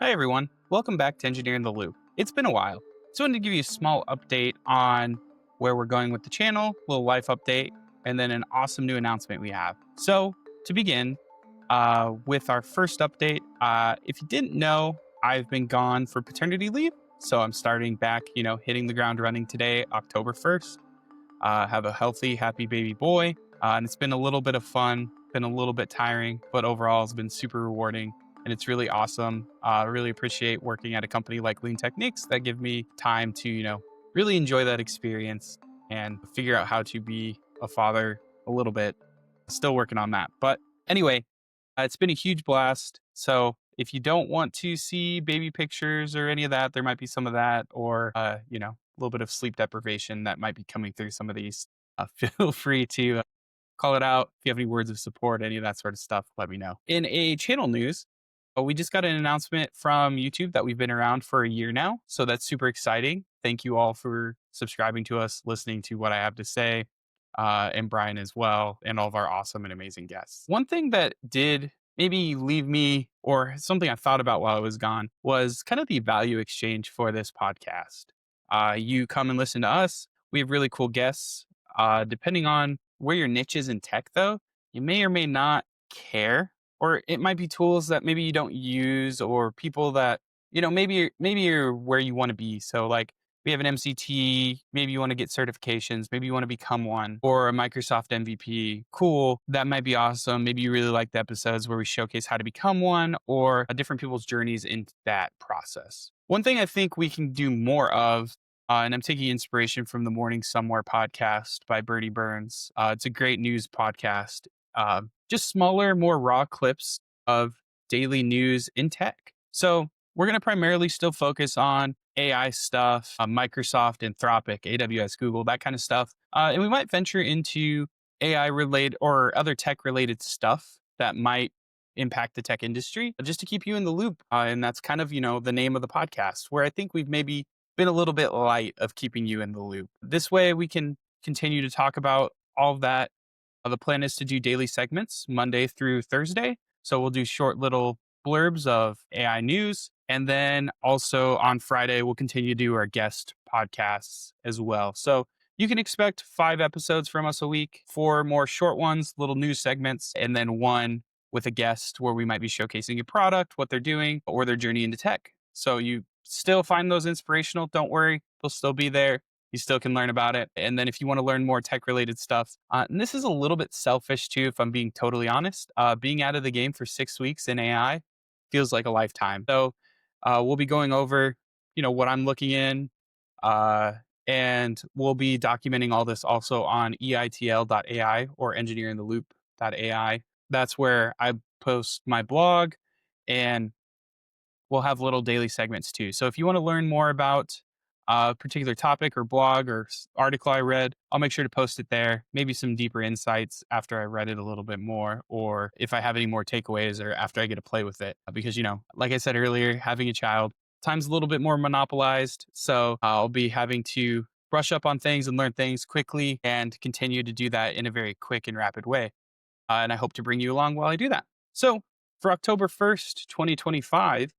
Hi, everyone. Welcome back to Engineer in the Loop. It's been a while. So I wanted to give you a small update on where we're going with the channel, little life update, and then an awesome new announcement we have. So to begin with our first update, if you didn't know, I've been gone for paternity leave. So I'm starting back, hitting the ground running today, October 1st. Have a healthy, happy baby boy. And it's been a little bit of fun, been a little bit tiring, but overall it's been super rewarding and it's really awesome. I really appreciate working at a company like Lean Techniques that give me time to, really enjoy that experience and figure out how to be a father a little bit. Still working on that. But anyway, it's been a huge blast. So if you don't want to see baby pictures or any of that, there might be some of that, or a little bit of sleep deprivation that might be coming through some of these. Feel free to call it out. If you have any words of support, any of that sort of stuff, let me know. In a channel news, we just got an announcement from YouTube that we've been around for a year now. So that's super exciting. Thank you all for subscribing to us, listening to what I have to say, and Brian as well, and all of our awesome and amazing guests. One thing that did maybe leave me, or something I thought about while I was gone, was kind of the value exchange for this podcast. You come and listen to us. We have really cool guests. Depending on where your niche is in tech, though, you may or may not care, or it might be tools that maybe you don't use, or people that maybe you're where you want to be. So like we have an MCT, maybe you want to get certifications, maybe you want to become one, or a Microsoft MVP. Cool, that might be awesome. Maybe you really like the episodes where we showcase how to become one, or different people's journeys in that process. One thing I think we can do more of, and I'm taking inspiration from the Morning Somewhere podcast by Bernie Burns. It's a great news podcast, just smaller, more raw clips of daily news in tech. So we're going to primarily still focus on AI stuff, Microsoft, Anthropic, AWS, Google, that kind of stuff. And we might venture into AI related or other tech related stuff that might impact the tech industry, just to keep you in the loop. And that's kind of, the name of the podcast, where I think we've maybe been a little bit light of keeping you in the loop. This way we can continue to talk about all of that. The plan is to do daily segments Monday through Thursday. So we'll do short little blurbs of AI news. And then also on Friday, we'll continue to do our guest podcasts as well. So you can expect 5 episodes from us a week, 4 more short ones, little news segments, and then 1 with a guest where we might be showcasing a product, what they're doing, or their journey into tech. So you still find those inspirational. Don't worry, they'll still be there. You still can learn about it. And then if you want to learn more tech related stuff, and this is a little bit selfish too, if I'm being totally honest, being out of the game for 6 weeks in AI feels like a lifetime. So we'll be going over, what I'm looking in, uh, and we'll be documenting all this also on eitl.ai or engineerintheloop.ai. That's where I post my blog, and we'll have little daily segments too. So if you want to learn more about a particular topic or blog or article I read, I'll make sure to post it there. Maybe some deeper insights after I read it a little bit more, or if I have any more takeaways or after I get to play with it. Because, like I said earlier, having a child, time's a little bit more monopolized. So I'll be having to brush up on things and learn things quickly and continue to do that in a very quick and rapid way. And I hope to bring you along while I do that. So for October 1st, 2025,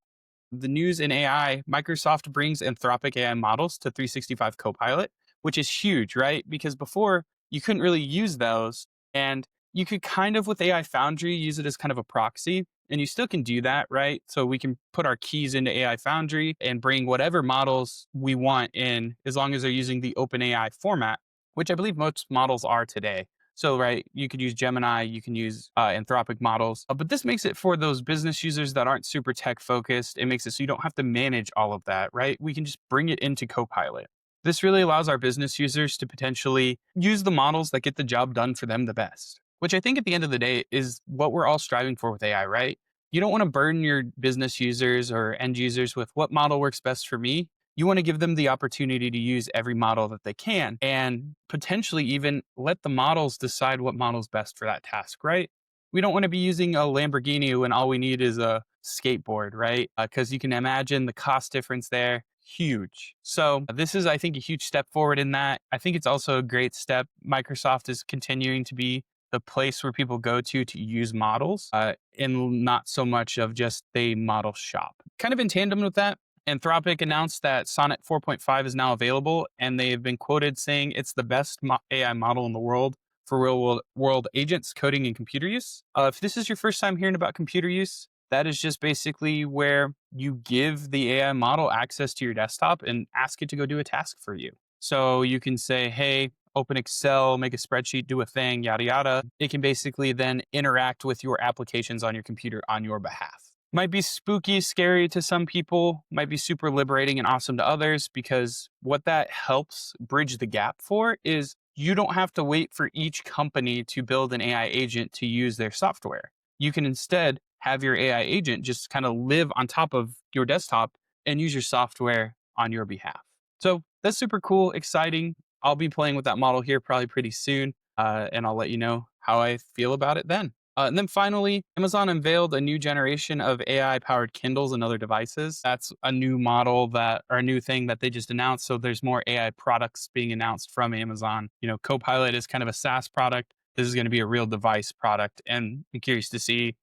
the news in AI, Microsoft brings Anthropic AI models to 365 Copilot, which is huge, right? Because before you couldn't really use those, and you could kind of with AI Foundry use it as kind of a proxy, and you still can do that, right? So we can put our keys into AI Foundry and bring whatever models we want in, as long as they're using the OpenAI format, which I believe most models are today. So, right, you could use Gemini, you can use Anthropic models, but this makes it for those business users that aren't super tech focused. It makes it so you don't have to manage all of that, right? We can just bring it into Copilot. This really allows our business users to potentially use the models that get the job done for them the best, which I think at the end of the day is what we're all striving for with AI, right? You don't want to burden your business users or end users with what model works best for me. You want to give them the opportunity to use every model that they can and potentially even let the models decide what model is best for that task, right? We don't want to be using a Lamborghini when all we need is a skateboard, right? Because you can imagine the cost difference there, huge. So this is, I think, a huge step forward in that. I think it's also a great step. Microsoft is continuing to be the place where people go to use models, and not so much of just they model shop. Kind of in tandem with that, Anthropic announced that Sonnet 4.5 is now available, and they've been quoted saying it's the best AI model in the world for real world agents, coding, and computer use. If this is your first time hearing about computer use, that is just basically where you give the AI model access to your desktop and ask it to go do a task for you. So you can say, hey, open Excel, make a spreadsheet, do a thing, yada, yada. It can basically then interact with your applications on your computer on your behalf. Might be spooky, scary to some people, might be super liberating and awesome to others, because what that helps bridge the gap for is you don't have to wait for each company to build an AI agent to use their software. You can instead have your AI agent just kind of live on top of your desktop and use your software on your behalf. So that's super cool, exciting. I'll be playing with that model here probably pretty soon, and I'll let you know how I feel about it then. And then finally, Amazon unveiled a new generation of AI powered Kindles and other devices. That's a new model or a new thing that they just announced. So there's more AI products being announced from Amazon. Copilot is kind of a SaaS product. This is going to be a real device product. And I'm curious to see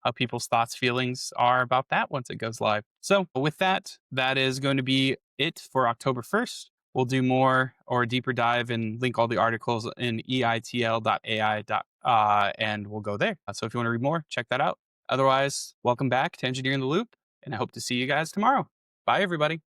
how people's thoughts, feelings are about that once it goes live. So with that, that is going to be it for October 1st. We'll do more or a deeper dive and link all the articles in eitl.ai. And we'll go there. So if you want to read more, check that out. Otherwise, welcome back to Engineering the Loop, and I hope to see you guys tomorrow. Bye, everybody.